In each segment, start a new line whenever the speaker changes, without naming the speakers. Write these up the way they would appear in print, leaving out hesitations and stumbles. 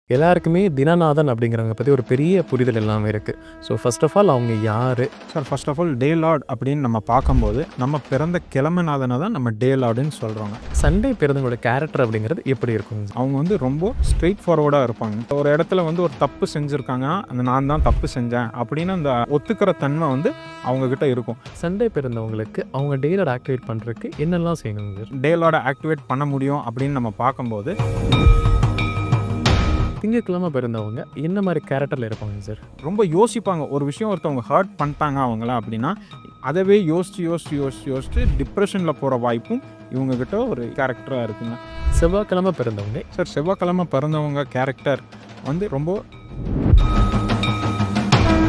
எல்லாருக்குமே தினநாதன் அப்படிங்கிறவங்க பத்தி ஒரு பெரிய புரிதல் எல்லாமே இருக்கு. ஸோ ஃபர்ஸ்ட் ஆஃப் ஆல் அவங்க யாரு?
Sir first of all the lord அப்படின்னு நம்ம பார்க்கும்போது, நம்ம பிறந்த கிழமைநாதனை தான் நம்ம டே லார்டுன்னு சொல்றோங்க.
சண்டே பிறந்தவங்களோட கேரக்டர் அப்படிங்கிறது எப்படி இருக்குங்க?
அவங்க வந்து ரொம்ப ஸ்ட்ரெயிட் ஃபார்வர்டா இருப்பாங்க. ஒரு இடத்துல வந்து ஒரு தப்பு செஞ்சிருக்காங்கன்னா, அந்த நான் தான் தப்பு செஞ்சேன் அப்படின்னு அந்த ஒத்துக்கிற தன்மை வந்து அவங்க கிட்ட இருக்கும்.
சண்டே பிறந்தவங்களுக்கு அவங்க டேலர் ஆக்டிவேட் பண்றதுக்கு என்னெல்லாம் செய்யணுங்க சார்?
டே லார்டை ஆக்டிவேட் பண்ண முடியும் அப்படின்னு நம்ம பார்க்கும்போது,
திங்கட்கிழமை பிறந்தவங்க என்ன மாதிரி கேரக்டர்ல இருப்பாங்க சார்?
ரொம்ப யோசிப்பாங்க. ஒரு விஷயம் ஒருத்தவங்க ஹர்ட் பண்ணிட்டாங்க அவங்கள அப்படின்னா, அதவே யோசிச்சு டிப்ரெஷனில் போகிற வாய்ப்பும் இவங்க கிட்ட ஒரு கேரக்டராக இருக்குங்க.
செவ்வாய்க்கிழமை பிறந்தவங்க
சார் செவ்வாய்க்கிழமை பிறந்தவங்க கேரக்டர் வந்து ரொம்ப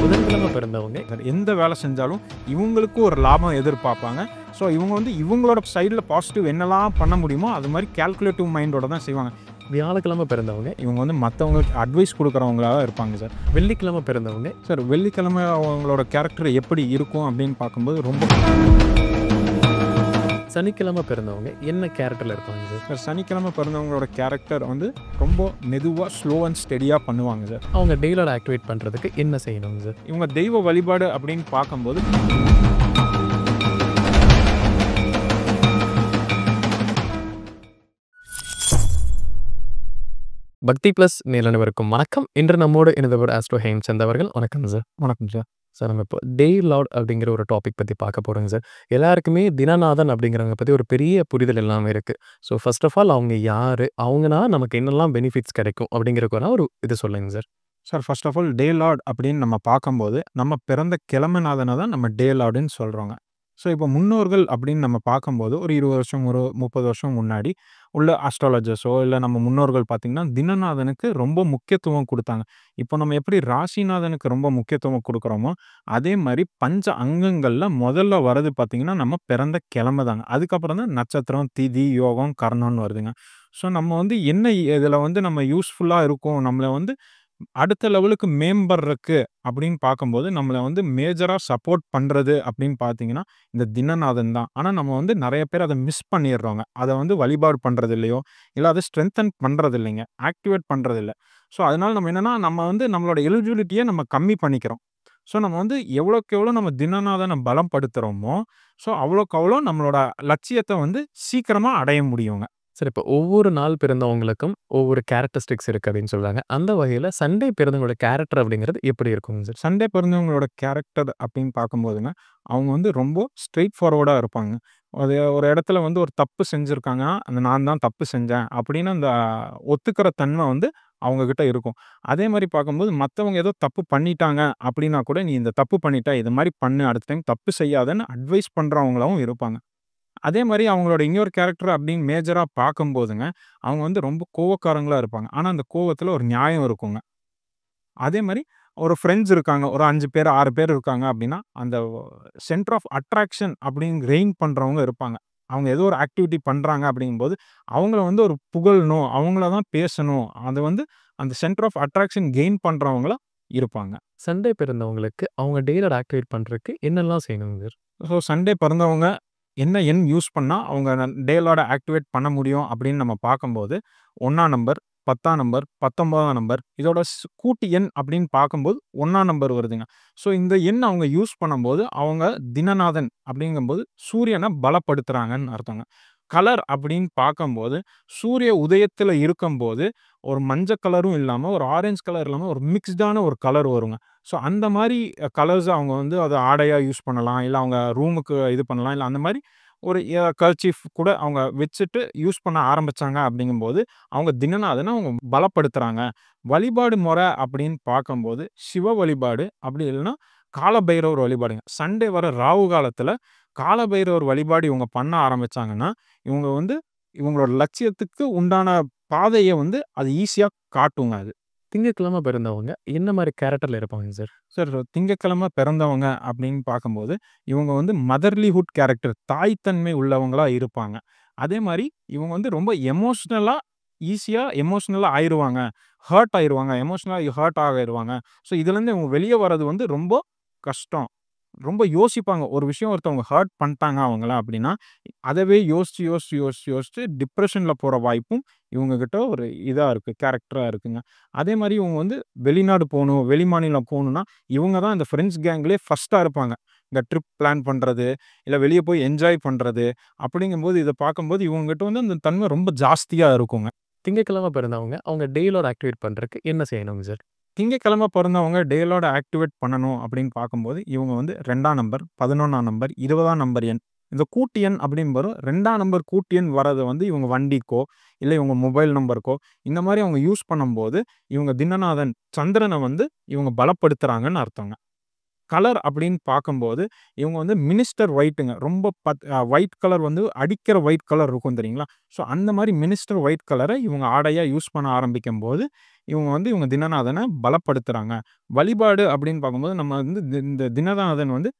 புதன்கிழமை பிறந்தவங்க
எந்த வேலை செஞ்சாலும் இவங்களுக்கும் ஒரு லாபம் எதிர்பார்ப்பாங்க. ஸோ இவங்க வந்து இவங்களோட சைடில் பாசிட்டிவ் என்னெல்லாம் பண்ண முடியுமோ அது மாதிரி கேல்குலேட்டிவ் மைண்டோட தான் செய்வாங்க.
வியாழக்கிழமை பிறந்தவங்க
இவங்க வந்து மற்றவங்களுக்கு அட்வைஸ் கொடுக்குறவங்களாக இருப்பாங்க சார்.
வெள்ளிக்கிழமை பிறந்தவங்க
சார் வெள்ளிக்கிழமை அவங்களோட கேரக்டர் எப்படி இருக்கும் அப்படின்னு பார்க்கும்போது ரொம்ப
சனிக்கிழமை பிறந்தவங்க என்ன கேரக்டர்ல இருப்பாங்க சார்?
சார் சனிக்கிழமை பிறந்தவங்களோட கேரக்டர் வந்து ரொம்ப மெதுவாக ஸ்லோ அண்ட் ஸ்டெடியாக பண்ணுவாங்க சார்.
அவங்க டேலர் ஆக்டிவேட் பண்றதுக்கு என்ன செய்யணுங்க சார்?
இவங்க தெய்வ வழிபாடு அப்படின்னு பார்க்கும்போது
பக்தி பிளஸ் நேரடிவருக்கும் வணக்கம். இன்று நம்மோடு இணைந்தவர் ஆஸ்ட்ரோ ஹேம்சந்த் அவர்கள். வணக்கம் சார்.
வணக்கம் சார்.
சார் நம்ம இப்போ டே லார்ட் அப்படிங்கிற ஒரு டாபிக் பற்றி பார்க்க போகிறோங்க சார். எல்லாருக்குமே தினநாதன் அப்படிங்கிறவங்க பற்றி ஒரு பெரிய புரிதல் எல்லாமே இருக்குது. ஸோ ஃபர்ஸ்ட் ஆஃப் ஆல் அவங்க யார், அவங்கனா நமக்கு என்னெல்லாம் பெனிஃபிட்ஸ் கிடைக்கும் அப்படிங்கிறதுக்கான ஒரு இது சொல்லுங்க sir.
Sir first of all the lord அப்படின்னு நம்ம பார்க்கும்போது, நம்ம பிறந்த கிழமைநாதனை தான் நம்ம டே லார்டுன்னு சொல்கிறோங்க. ஸோ இப்போ முன்னோர்கள் அப்படின்னு நம்ம பார்க்கும்போது, ஒரு 20 வருஷம், ஒரு 30 வருஷம் முன்னாடி உள்ள அஸ்ட்ராலஜர்ஸோ, இல்லை நம்ம முன்னோர்கள் பார்த்தீங்கன்னா, தினநாதனுக்கு ரொம்ப முக்கியத்துவம் குடுத்தாங்க. இப்போ நம்ம எப்படி ராசிநாதனுக்கு ரொம்ப முக்கியத்துவம் குடுக்குறோமோ, அதே மாரி பஞ்ச அங்கங்கள்ல முதல்ல வரது பார்த்தீங்கன்னா, நம்ம பிறந்த கிழமை தாங்க. அதுக்கப்புறம் தான் நட்சத்திரம், திதி, யோகம், கர்ணம்னு வருதுங்க. ஸோ நம்ம வந்து என்ன இதில வந்து நம்ம யூஸ்ஃபுல்லா இருக்கும், நம்மள வந்து அடுத்த லெவலுக்கு மேம்படுறக்கு அப்படின்னு பார்க்கும்போது, நம்மள வந்து மேஜரா சப்போர்ட் பண்றது அப்படின்னு பார்த்தீங்கன்னா, இந்த தினநாதன் தான். ஆனா நம்ம வந்து நெறைய பேர் அத மிஸ் பண்ணிர்றோங்க. அத வந்து வழிபாடு பண்றது இல்லையோ, இல்ல அத ஸ்ட்ரெங்தன் பண்றது இல்லைங்க. ஆக்டிவேட் பண்றது இல்ல. ஸோ அதனால நம்ம என்னன்னா, நம்ம வந்து நம்மளோட எலிஜிபிலிட்டிய நம்ம கம்மி பண்ணிக்கிறோம். ஸோ நம்ம வந்து எவ்வளோக்கு எவ்வளோ நம்ம தினநாதன பலப்படுத்துறோமோ, ஸோ அவ்வளோக்கு அவ்வளோ நம்மளோட லட்சியத்த வந்து சீக்கிரமா அடைய முடியுங்க.
சார் இப்போ ஒவ்வொரு நாள் பிறந்தவங்களுக்கும் ஒவ்வொரு கேரக்டரிஸ்டிக்ஸ் இருக்குது அப்படின்னு சொல்றாங்க. அந்த வகையில் சண்டே பிறந்தவங்களோட கேரக்டர் அப்படிங்கிறது எப்படி இருக்குங்க சார்?
சண்டே பிறந்தவங்களோட கேரக்டர் அப்படின்னு பார்க்கும்போதுங்க, அவங்க வந்து ரொம்ப ஸ்ட்ரெயிட் ஃபார்வர்டா இருப்பாங்க. அது ஒரு இடத்துல வந்து ஒரு தப்பு செஞ்சிருக்காங்கன்னா, அந்த நான் தான் தப்பு செஞ்சேன் அப்படின்னு அந்த ஒத்துக்கிற தன்மை வந்து அவங்க கிட்ட இருக்கும். அதே மாரி பார்க்கும்போது மத்தவங்க ஏதோ தப்பு பண்ணிட்டாங்க அப்படின்னா கூட, "நீ இந்த தப்பு பண்ணிட்ட. இது மாரி பண்ணு. அடுத்த டைம் தப்பு செய்யாதன்னு" அட்வைஸ் பண்றவங்களாவும் இருப்பாங்க. அதே மாரி அவங்களோட இன்னொரு கேரக்டர் அப்படின்னு மேஜரா பார்க்கும்போதுங்க, அவங்க வந்து ரொம்ப கோவக்காரங்களா இருப்பாங்க. ஆனா அந்த கோவத்துல ஒரு நியாயம் இருக்குங்க. அதே மாரி ஒரு ஃப்ரெண்ட்ஸ் இருக்காங்க. ஒரு 5 பேர், 6 பேர் இருக்காங்க அப்டின்னா, அந்த சென்டர் ஆஃப் அட்ராக்ஷன் அப்டின்னு ரெயின் பண்றவங்க இருப்பாங்க. அவங்க ஏதோ ஒரு ஆக்டிவிட்டி பண்றாங்க அப்டிங்கும்போது, அவங்கள வந்து ஒரு புகழணும், அவங்கள தான் பேசணும். அது வந்து அந்த சென்டர் ஆஃப் அட்ராக்ஷன் கெயின் பண்றவங்களா இருப்பாங்க.
சண்டே பிறந்தவங்களுக்கு அவங்க டேலர் ஆக்டிவேட் பண்றதுக்கு என்னெல்லாம் செய்யணுங்க சார்?
ஸோ சண்டே பிறந்தவங்க என்ன எண் யூஸ் பண்ணா அவங்க டேலோட ஆக்டிவேட் பண்ண முடியும் அப்படின்னு நம்ம பார்க்கும்போது, 1ஆம் நம்பர், 10ஆம் நம்பர், 19ஆம் நம்பர் இதோட கூட்டு எண் அப்படின்னு பார்க்கும்போது 1ஆம் நம்பர் வருதுங்க. ஸோ இந்த எண் அவங்க யூஸ் பண்ணும்போது, அவங்க தினநாதன் அப்படிங்கும்போது சூரியன பலப்படுத்துறாங்கன்னு அர்த்தங்க. கலர் அப்படின்னு பார்க்கும்போது, சூரிய உதயத்தில இருக்கும்போது, ஒரு மஞ்ச கலரும் இல்லாம, ஒரு ஆரஞ்ச் கலர் இல்லாம, ஒரு மிக்ஸ்டான ஒரு கலர் வருங்க. ஸோ அந்த மாரி கலர்ஸ அவங்க வந்து அத ஆடையா யூஸ் பண்ணலாம். இல்ல அவங்க ரூமுக்கு இது பண்ணலாம். இல்ல அந்த மாரி ஒரு கர்ச்சீஃப் கூட அவங்க வச்சுட்டு யூஸ் பண்ண ஆரம்பிச்சாங்க அப்படிங்கும்போது, அவங்க தினநாதன அவங்க பலப்படுத்துறாங்க. வழிபாடு முறை அப்படின்னு பார்க்கும்போது, சிவ வழிபாடு அப்படி இல்லன்னா, காலபைரவர் வழிபாடுங்க. சண்டே வர ராகு காலத்தில காலபைரவர் வழிபாடு இவங்க பண்ண ஆரம்பிச்சாங்கன்னா, இவங்க வந்து இவங்களோட லட்சியத்துக்கு உண்டான பாதைய வந்து அது ஈஸியா காட்டுங்க அது.
திங்கட்கிழமை பிறந்தவங்க என்ன மாதிரி கேரக்டர்ல இருப்பாங்க சார்?
சார் திங்கட்கிழமை பிறந்தவங்க அப்படின்னு பார்க்கும்போது, இவங்க வந்து மதர்லிஹுட் கேரக்டர் தாய்த்தன்மை உள்ளவங்களா இருப்பாங்க. அதே மாரி இவங்க வந்து ரொம்ப ஈஸியா எமோஷனலா ஆயிருவாங்க. ஹர்ட் ஆயிருவாங்க. எமோஷனலா ஹர்ட் ஆகிருவாங்க. ஸோ இதுலேருந்து இவங்க வெளிய வரது வந்து ரொம்ப கஷ்டம். ரொம்ப யோசிப்பாங்க. ஒரு விஷயம் ஒருத்தவங்க ஹர்ட் பண்ணிட்டாங்க அவங்கள அப்படின்னா, அதவே யோசிச்சு டிப்ரஷன்ல போற வாய்ப்பும் இவங்க கிட்ட ஒரு இதா இருக்கு. கேரக்டரா இருக்குங்க. அதே மாரி இவங்க வந்து வெளிநாடு போணும், வெளிமாநிலம் போணும்னா, இவங்க தான் இந்த ஃப்ரெண்ட்ஸ் கேங்லயே ஃபர்ஸ்ட்டா இருப்பாங்க. இந்த ட்ரிப் பிளான் பண்றது, இல்ல வெளிய போய் என்ஜாய் பண்றது, அப்படிங்கும்போது இத பார்க்கும்போது இவங்ககிட்ட வந்து அந்த தன்மை ரொம்ப ஜாஸ்தியா இருக்குங்க.
திங்கட்கிழமை பிறந்தவங்க, அவங்க டெய்லோட ஆக்டிவேட் பண்றதுக்கு என்ன செய்யணுங்க சார்?
திங்கட்கிழமை பொறந்தவங்க டேலோட ஆக்டிவேட் பண்ணணும் அப்படின்னு பார்க்கும்போது, இவங்க வந்து 2ஆம் நம்பர், 11ஆம் நம்பர், 20ஆம் நம்பர் எண். இந்த கூட்டு எண் அப்படின்னு வரும். 2ஆம் நம்பர் கூட்டு எண் வரத வந்து இவங்க வண்டிக்கோ, இல்ல இவங்க மொபைல் நம்பருக்கோ, இந்த மாரி அவங்க யூஸ் பண்ணும்போது, இவங்க தினநாதன் சந்திரன வந்து இவங்க பலப்படுத்துறாங்கன்னு அர்த்தங்க. கலர் அப்படின்னு பார்க்கும்போது, இவங்க வந்து மினிஸ்டர் ஒயிட்டுங்க. ரொம்ப ஒயிட் கலர் வந்து அடிக்கிற ஒயிட் கலர் இருக்கும் தெரியுங்களா? ஸோ அந்த மாரி மினிஸ்டர் ஒயிட் கலர இவங்க ஆடையா யூஸ் பண்ண ஆரம்பிக்கும்போது, இவங்க வந்து இவங்க தினநாதன பலப்படுத்துறாங்க. வழிபாடு அப்படின்னு பார்க்கும்போது, நம்ம வந்து இந்த தினநாதன் வந்து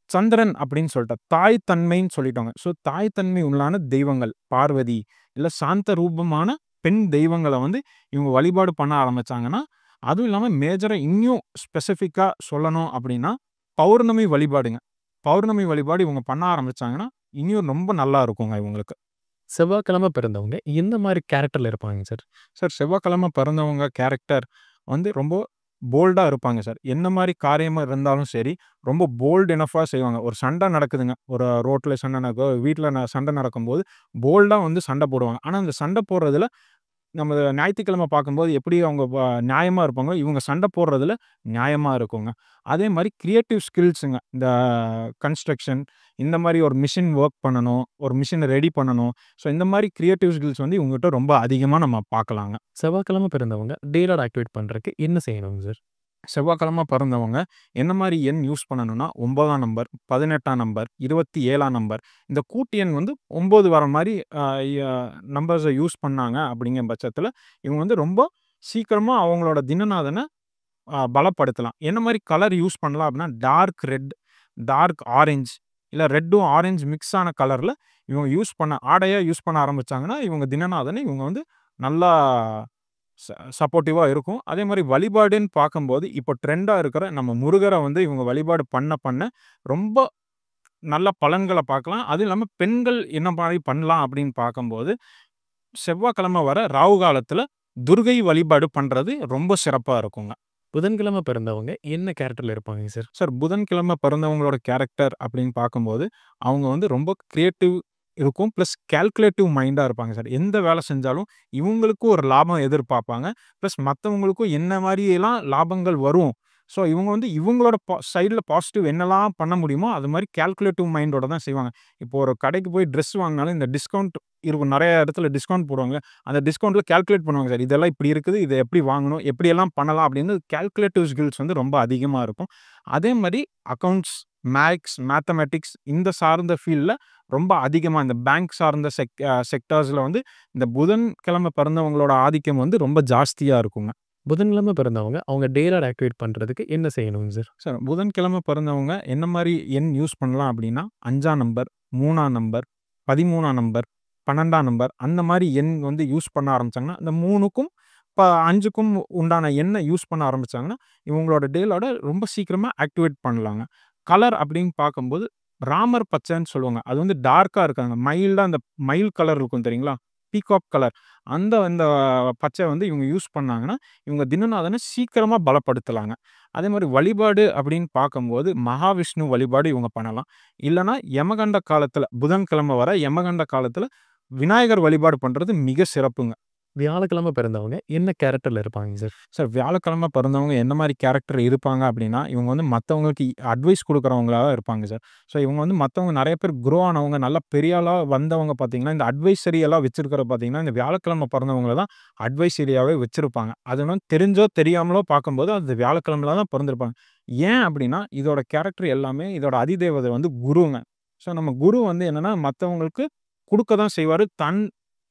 சந்திரன் அப்படின்னு சொல்லிட்டோம். தாய் தன்மைன்னு சொல்லிட்டோங்க. ஸோ தாய் தன்மை உள்ளான தெய்வங்கள். பார்வதி, இல்ல சாந்த ரூபமான பெண் தெய்வங்கள வந்து இவங்க வழிபாடு பண்ண ஆரம்பிச்சாங்கன்னா, அதுவும் இல்லாம மேஜரா இன்னும் ஸ்பெசிஃபிக்கா சொல்லணும் அப்படின்னா, பௌர்ணமி வழிபாடுங்க. பௌர்ணமி வழிபாடு இவங்க பண்ண ஆரம்பிச்சாங்கன்னா, இன்னும் ரொம்ப நல்லா இருக்குங்க இவங்களுக்கு.
செவ்வாய்க்கிழமை பிறந்தவங்க எந்த மாரி கேரக்டர்ல இருப்பாங்க சார்?
சார் செவ்வாய்க்கிழமை பிறந்தவங்க கேரக்டர் வந்து ரொம்ப போல்டா இருப்பாங்க சார். என்ன மாரி காரியமா இருந்தாலும் சரி, ரொம்ப போல்ட் எனஃப்பா செய்வாங்க. ஒரு சண்டை நடக்குதுங்க. ஒரு ரோட்ல சண்டை வீட்ல சண்டை நடக்கும்போது, போல்டா வந்து சண்டை போடுவாங்க. ஆனா, அந்த சண்டை போடுறதுல நம்ம ஞாயித்துக்கிழமை பார்க்கும்போது எப்படி அவங்க நியாயமா இருப்பாங்களோ, இவங்க சண்டை போடுறதுல நியாயமா இருக்குங்க. அதே மாரி கிரியேட்டிவ் ஸ்கில்ஸுங்க. இந்த கன்ஸ்ட்ரக்ஷன் இந்த மாரி ஒரு மிஷின் வொர்க் பண்ணணும். ஒரு மிஷின ரெடி பண்ணணும். ஸோ இந்த மாரி கிரியேட்டிவ் ஸ்கில்ஸ் வந்து இவங்ககிட்ட ரொம்ப அதிகமா நம்ம பார்க்கலாங்க.
செவ்வாய்க்கிழமை பிறந்தவங்க டெய்லோட ஆக்டிவேட் பண்றதுக்கு என்ன செய்யணுங்க சார்?
செவ்வாய்க்கிழமை பிறந்தவங்க என்ன மாரி எண் யூஸ் பண்ணணும்னா, 9ஆம் நம்பர், 18ஆம் நம்பர், 27ஆம் நம்பர். இந்த கூட்டு எண் வந்து 9 வர மாரி அ ய நம்பர்ஸ யூஸ் பண்ணாங்க அப்படிங்கிற பட்சத்தில, இவங்க வந்து ரொம்ப சீக்கிரமா அவங்களோட தினநாதன பலப்படுத்தலாம். என்ன மாரி கலர் யூஸ் பண்ணலாம் அப்படின்னா, டார்க் ரெட், டார்க் ஆரஞ்ச் இல்ல ரெட்டும் ஆரஞ்ச் மிக்ஸ் ஆன கலர்ல இவங்க யூஸ் பண்ண ஆடையா யூஸ் பண்ண ஆரம்பிச்சாங்கன்னா, இவங்க தினநாதன இவங்க வந்து நல்லா சப்போர்ட்டிவா இருக்கும். அதே மாரி வழிபாடுன்னு பார்க்கும்போது, இப்போ ட்ரெண்டா இருக்கிற நம்ம முருகர வந்து இவங்க வழிபாடு பண்ண ரொம்ப நல்ல பலன்கள பார்க்கலாம். அதுவும் இல்லாம பெண்கள் என்ன மாரி பண்ணலாம் அப்படின்னு பார்க்கும்போது, செவ்வாய்க்கிழமை வர ராகு காலத்தில துர்கை வழிபாடு பண்றது ரொம்ப சிறப்பா இருக்குங்க.
புதன்கிழமை பிறந்தவங்க என்ன கேரக்டர்ல இருப்பாங்க சார்?
சார் புதன்கிழமை பிறந்தவங்களோட கேரக்டர் அப்படின்னு பார்க்கும்போது, அவங்க வந்து ரொம்ப கிரியேட்டிவ் இருக்கும். பிளஸ் கால்குலேட்டிவ் மைண்டா இருப்பாங்க சார். எந்த வேலை செஞ்சாலும் இவங்களுக்கும் ஒரு லாபம் எதிர்பார்ப்பாங்க. பிளஸ் மத்தவங்களுக்கும் என்ன மாரியெல்லாம் லாபங்கள் வரும். ஸோ இவங்க வந்து இவங்களோட சைடுல பாசிட்டிவ் என்னலாம் பண்ண முடியுமோ, அது மாரி கால்குலேட்டிவ் மைண்டோட தான் செய்வாங்க. இப்போ ஒரு கடைக்கு போய் ட்ரெஸ் வாங்குனாலும் இந்த டிஸ்கவுண்ட் இருக்கும். நெறைய இடத்துல டிஸ்கவுண்ட் போடுவாங்க. அந்த டிஸ்கவுண்ட்ல கால்குலேட் பண்ணுவாங்க சார். இதெல்லாம் இப்படி இருக்குது. இத எப்படி வாங்கணும்? எப்படியெல்லாம் பண்ணலாம்? அப்படின்னு கால்குலேட்டிவ் ஸ்கில்ஸ் வந்து ரொம்ப அதிகமா இருக்கும். அதே மாரி அக்கவுண்ட்ஸ், மேத்தமேட்டிக்ஸ் இந்த சார்ந்த ஃபீல்ட்ல ரொம்ப அதிகமா இந்த பேங்க் சார்ந்த செக்டார்ஸ்ல வந்து இந்த புதன்கிழமை பிறந்தவங்களோட ஆதிக்கம் வந்து ரொம்ப ஜாஸ்தியா இருக்குங்க.
புதன்கிழமை பிறந்தவங்க அவங்க டெய்லோட ஆக்டிவேட் பண்றதுக்கு என்ன செய்யணுங்க சார்?
சார் புதன்கிழமை பிறந்தவங்க என்ன மாரி எண் யூஸ் பண்ணலாம் அப்படின்னா, 5ஆம் நம்பர், 3ஆம் நம்பர், 13ஆம் நம்பர், 12ஆம் நம்பர் அந்த மாரி எண் வந்து யூஸ் பண்ண ஆரம்பிச்சாங்கன்னா, இந்த 3க்கும் 5க்கும் உண்டான எண்ண யூஸ் பண்ண ஆரம்பிச்சாங்கன்னா, இவங்களோட டேலோட ரொம்ப சீக்கிரமா ஆக்டிவேட் பண்ணலாங்க. கலர் அப்படின்னு பார்க்கும்போது, ராமர் பச்சைன்னு சொல்லுவாங்க. அது வந்து டார்க்கா இருக்காங்க. மைல்டா அந்த மயில் கலர் இருக்கும் தெரியுங்களா? Peacock colour. அந்த பச்சை வந்து இவங்க யூஸ் பண்ணாங்கன்னா, இவங்க தினநாதன சீக்கிரமா பலப்படுத்தலாங்க. அதே மாரி வழிபாடு அப்படின்னு பார்க்கும்போது, மகாவிஷ்ணு வழிபாடு இவங்க பண்ணலாம். இல்லன்னா யமகண்ட காலத்துல புதன்கிழமை வர யமகண்ட காலத்துல விநாயகர் வழிபாடு பண்றது மிக சிறப்புங்க.
வியாழக்கிழமை பிறந்தவங்க என்ன கேரக்டர்ல இருப்பாங்க சார்?
சார் வியாழக்கிழமை பிறந்தவங்க என்ன மாரி கேரக்டர் இருப்பாங்க அப்படின்னா, இவங்க வந்து மத்தவங்களுக்கு அட்வைஸ் குடுக்குறவங்களா இருப்பாங்க சார். ஸோ இவங்க வந்து மத்தவங்க நெறைய பேர் குரோ ஆனவங்க, நல்லா பெரிய ஆளா வந்தவங்க பார்த்தீங்கன்னா, இந்த அட்வைசரி எல்லாம் வச்சிருக்கிறத பார்த்தீங்கன்னா, இந்த வியாழக்கிழமை பிறந்தவங்கள தான் அட்வைசரியாவே வச்சிருப்பாங்க. அது வந்து தெரிஞ்சோ, தெரியாமலோ பார்க்கும்போது அது வியாழக்கிழமையில தான் பிறந்திருப்பாங்க. ஏன் அப்படின்னா, இதோட கேரக்டர் எல்லாமே இதோட அதிதேவதை வந்து குருங்க. ஸோ நம்ம குரு வந்து என்னன்னா, மத்தவங்களுக்கு குடுக்க தான் செய்வாரு.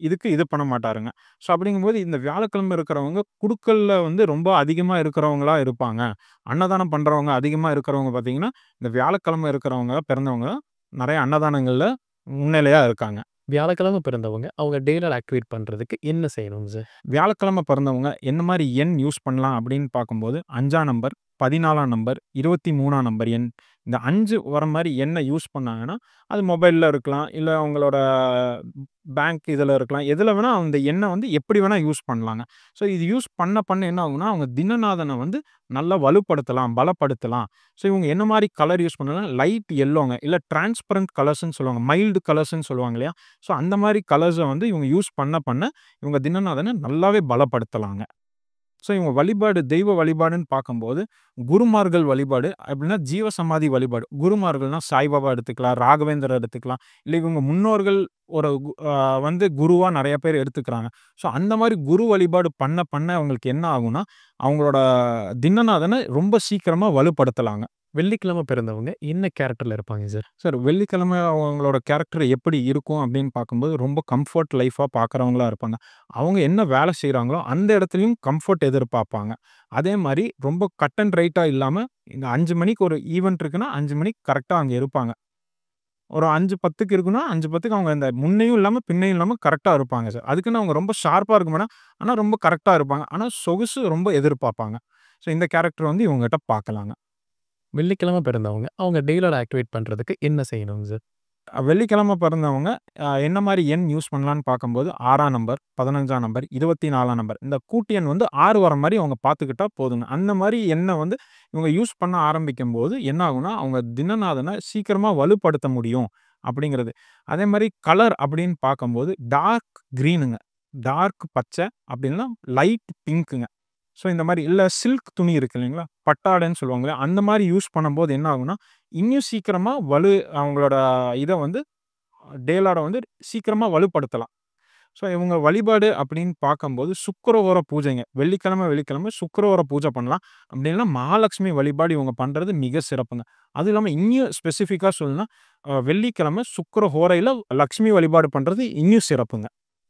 இதுக்கு இது பண்ண மாட்டாருங்க. ஸோ அப்படிங்கும்போது இந்த வியாழக்கிழமை இருக்கிறவங்க குடுக்கல்ல வந்து ரொம்ப அதிகமா இருக்கிறவங்களா இருப்பாங்க. அன்னதானம் பண்றவங்க அதிகமா இருக்கிறவங்க பார்த்தீங்கன்னா, இந்த வியாழக்கிழமை இருக்கிறவங்க பிறந்தவங்க தான் நெறைய அன்னதானங்கள்ல முன்னிலையா இருக்காங்க.
வியாழக்கிழமை பிறந்தவங்க அவங்க டெய்லோட ஆக்டிவேட் பண்றதுக்கு என்ன செய்யணுங்க சார்?
வியாழக்கிழமை பிறந்தவங்க என்ன மாரி எண் யூஸ் பண்ணலாம் அப்படின்னு பார்க்கும்போது, 5ஆம் நம்பர், 14ஆம் நம்பர், 23ஆம் நம்பர் எண். இந்த 5 வர மாரி எண்ண யூஸ் பண்ணாங்கன்னா, அது மொபைல்ல இருக்கலாம். இல்ல அவங்களோட பேங்க் இதுல இருக்கலாம். எதுல வேணா அந்த எண்ண வந்து எப்படி வேணா யூஸ் பண்ணலாங்க. ஸோ இது யூஸ் பண்ண பண்ண என்ன ஆகும்னா, அவங்க தினநாதன வந்து நல்லா வலுப்படுத்தலாம், பலப்படுத்தலாம். ஸோ இவங்க என்ன மாரி கலர் யூஸ் பண்ணலாம், லைட் எல்லோங்க. இல்ல டிரான்ஸ்பரன்ட் கலர்ஸ்ன்னு சொல்லுவாங்க. மைல்டு கலர்ஸ்ன்னு சொல்லுவாங்க இல்லையா? ஸோ அந்த மாரி கலர்ஸ வந்து இவங்க யூஸ் பண்ண பண்ண, இவங்க தினநாதன நல்லாவே பலப்படுத்தலாங்க. ஸோ இவங்க வழிபாடு, தெய்வ வழிபாடுன்னு பார்க்கும்போது, குருமார்கள் வழிபாடு அப்படின்னா ஜீவசமாதி வழிபாடு. குருமார்கள்னா சாய்பாபா எடுத்துக்கலாம், ராகவேந்தர் எடுத்துக்கலாம். இல்ல இவங்க முன்னோர்கள் ஒரு வந்து குருவா நெறைய பேர் எடுத்துக்கிறாங்க. ஸோ அந்த மாரி குரு வழிபாடு பண்ண பண்ண அவங்களுக்கு என்ன ஆகும்னா, அவங்களோட தினநாதன ரொம்ப சீக்கிரமா வலுப்படுத்தலாங்க.
வெள்ளிக்கிழமை பிறந்தவங்க என்ன கேரக்டர்ல இருப்பாங்க சார்?
சார் வெள்ளிக்கிழமை அவங்களோட கேரக்டர் எப்படி இருக்கும் அப்படின்னு பார்க்கும்போது, ரொம்ப கம்ஃபோர்ட் லைஃபா பார்க்குறவங்களா இருப்பாங்க. அவங்க என்ன வேலை செய்றாங்களோ, அந்த இடத்துலயும் கம்ஃபோர்ட் எதிர்பார்ப்பாங்க. அதே மாரி ரொம்ப கட் அண்ட் ரைட்டா இல்லாம, இந்த 5 மணிக்கு ஒரு ஈவென்ட் இருக்குன்னா, 5 மணிக்கு கரெக்ட்டா அங்க இருப்பாங்க. ஒரு 5:10க்கு இருக்குன்னா, 5:10க்கு அவங்க இந்த முன்னையும் இல்லாம, பின்னையும் இல்லாம கரெக்ட்டா இருப்பாங்க சார். அதுக்குன்னு அவங்க ரொம்ப ஷார்ப்பா இருக்க மாட்டாங்க. ஆனா ரொம்ப கரெக்ட்டா இருப்பாங்க. ஆனா சொகுசு ரொம்ப எதிர்பார்ப்பாங்க. ஸோ இந்த கேரக்டர் வந்து இவங்ககிட்ட பார்க்கலாங்க.
வெள்ளிக்கிழமை பிறந்தவங்க, அவங்க டே லார்ட் ஆக்டிவேட் பண்றதுக்கு என்ன செய்யணுங்க சார்?
வெள்ளிக்கிழமை பிறந்தவங்க என்ன மாரி எண் யூஸ் பண்ணலான்னு பார்க்கும்போது 6ஆம் நம்பர், 15ஆம் நம்பர், 24ஆம் நம்பர். இந்த கூட்டு எண் வந்து 6 வர மாரி அவங்க பார்த்துக்கிட்டா போதுங்க. அந்த மாரி எண்ண வந்து இவங்க யூஸ் பண்ண ஆரம்பிக்கும்போது என்ன ஆகும்னா, அவங்க தினநாதன சீக்கிரமா வலுப்படுத்த முடியும் அப்படிங்கிறது. அதே மாரி கலர் அப்படின்னு பார்க்கும்போது டார்க் கிரீனுங்க. டார்க் பச்சை அப்படி இல்லன்னா லைட் பிங்க்குங்க. ஸோ இந்த மாரி இல்ல சில்க் துணி இருக்கு இல்லைங்களா? பட்டாடைன்னு சொல்லுவாங்க இல்லையா? அந்த மாரி யூஸ் பண்ணும்போது என்ன ஆகும்னா, இன்னும் சீக்கிரமா அவங்களோட இத வந்து டேலார வந்து சீக்கிரமா வலுப்படுத்தலாம். ஸோ இவங்க வழிபாடு அப்படின்னு பார்க்கும்போது சுக்கிரஹோர பூஜைங்க. வெள்ளிக்கிழமை சுக்கிரஹோர பூஜை பண்ணலாம். அப்படி இல்லன்னா மகாலட்சுமி வழிபாடு இவங்க பண்றது மிக சிறப்புங்க. அதுவும் இல்லாம இன்னும் ஸ்பெசிஃபிக்கா சொல்லணும்னா, வெள்ளிக்கிழமை சுக்கிரஹோரையில லட்சுமி வழிபாடு பண்றது இன்னும் சிறப்புங்க.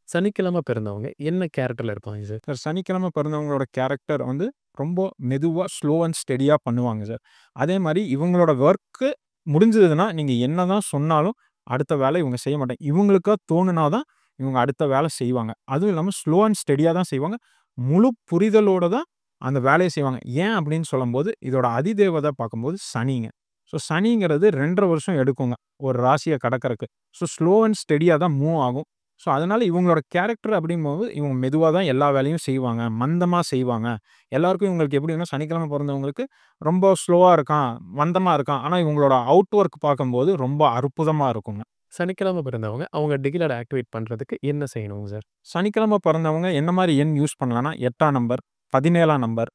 சனிக்கிழமை பிறந்தவங்க என்ன கேரக்டர்ல இருப்பாங்க சார்?
சார் சனிக்கிழமை பிறந்தவங்களோட கேரக்டர் வந்து ரொம்ப மெதுவா, ஸ்லோ அண்ட் ஸ்டெடியா பண்ணுவாங்க சார். அதே மாரி இவங்களோட வொர்க்கு முடிஞ்சதுன்னா, நீங்க என்னதான் சொன்னாலும், அடுத்த வேலை இவங்க செய்ய மாட்டாங்க. இவங்களுக்கா தோணுனா தான், இவங்க அடுத்த வேலை செய்வாங்க. அதுவும் இல்லாம ஸ்லோ அண்ட் ஸ்டெடியா தான் செய்வாங்க. முழு புரிதலோட தான் அந்த வேலைய செய்வாங்க. ஏன் அப்படின்னு சொல்லும்போது, இதோட அதிதேவத பார்க்கும்போது சனிங்க. ஸோ சனிங்கிறது 2 1/2 வருஷம் எடுக்குங்க. ஒரு ராசிய கடக்கறக்கு. ஸோ ஸ்லோ அண்ட் ஸ்டெடியா தான் மூவ் ஆகும். ஸோ, அதனால இவங்களோட கேரக்டர் அப்படிங்கும்போது, இவங்க மெதுவா தான் எல்லா வேலையும் செய்வாங்க. மந்தமா செய்வாங்க. எல்லாருக்கும் இவங்களுக்கு எப்படின்னா, சனிக்கிழமை பொறந்தவங்களுக்கு ரொம்ப ஸ்லோவா இருக்கான், மந்தமா இருக்கான். ஆனா, இவங்களோட அவுட் ஒர்க் பார்க்கும்போது ரொம்ப அற்புதமா இருக்குங்க.
சனிக்கிழமை பிறந்தவங்க, அவங்க டே லார்ட் ஆக்டிவேட் பண்றதுக்கு என்ன செய்யணுங்க சார்?
சனிக்கிழமை பிறந்தவங்க என்ன மாரி எண் யூஸ் பண்ணலாம்னா, 8ஆம் நம்பர், 17ஆம் நம்பர்,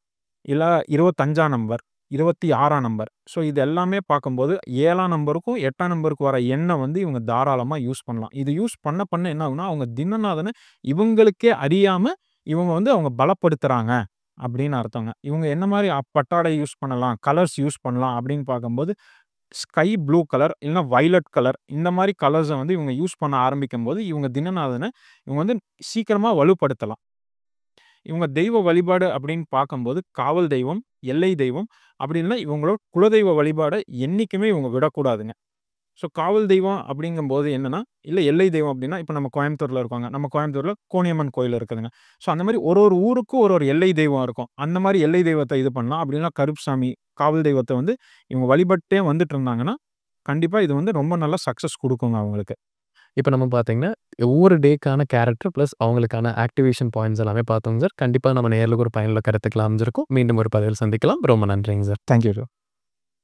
இல்ல 25ஆம் நம்பர், 26ஆம் நம்பர். ஸோ, இது எல்லாமே பார்க்கும்போது 7ஆம் நம்பருக்கும், 8ஆம் நம்பருக்கு வர எண்ண வந்து இவங்க தாராளமா யூஸ் பண்ணலாம். இது யூஸ் பண்ண பண்ண என்ன ஆகும்னா, அவங்க தினநாதன இவங்களுக்கே அறியாம இவங்க வந்து அவங்க பலப்படுத்துறாங்க அப்படின்னு அர்த்தங்க. இவங்க என்ன மாரி பட்டாடை யூஸ் பண்ணலாம், கலர்ஸ் யூஸ் பண்ணலாம் அப்படின்னு பார்க்கும்போது, ஸ்கை ப்ளூ கலர் இல்லன்னா வயலட் கலர் இந்த மாரி கலர்ஸ வந்து இவங்க யூஸ் பண்ண ஆரம்பிக்கும்போது, இவங்க தினநாதன இவங்க வந்து சீக்கிரமா வலுப்படுத்தலாம். இவங்க தெய்வ வழிபாடு அப்படின்னு பார்க்கும்போது, காவல் தெய்வம், எல்லை தெய்வம் அப்படி இல்லன்னா இவங்களோட குலதெய்வ வழிபாட என்னைக்குமே இவங்க விடக்கூடாதுங்க. ஸோ காவல் தெய்வம் அப்படிங்கும்போது என்னன்னா, இல்ல எல்லை தெய்வம் அப்படின்னா, இப்ப நம்ம கோயம்புத்தூர்ல இருக்கோங்க. நம்ம கோயம்புத்தூர்ல கோணியம்மன் கோயில் இருக்குதுங்க. ஸோ அந்த மாரி ஒரு ஒரு ஊருக்கும் ஒரு ஒரு எல்லை தெய்வம் இருக்கும். அந்த மாரி எல்லை தெய்வத்த இது பண்ணலாம். அப்படி இல்லன்னா கருப்புசாமி, காவல் தெய்வத்த வந்து இவங்க வழிபட்டே வந்துட்டு இருந்தாங்கன்னா, கண்டிப்பா இது வந்து ரொம்ப நல்ல சக்சஸ் குடுக்குங்க அவங்களுக்கு.
இப்ப நம்ம பார்த்தீங்கன்னா, ஒவ்வொரு டேக்கான கேரக்டர் பிளஸ் அவங்களுக்கான ஆக்டிவேஷன் பாயிண்ட்ஸ் எல்லாமே பார்த்தோங்க சார். கண்டிப்பா நம்ம நேயர்களுக்கு ஒரு பயனுள்ள கருத்துக்கள் அமைஞ்சிருக்கும். மீண்டும் ஒரு பதிவில் சந்திக்கலாம். ரொம்ப நன்றிங்க சார்.
Thank you.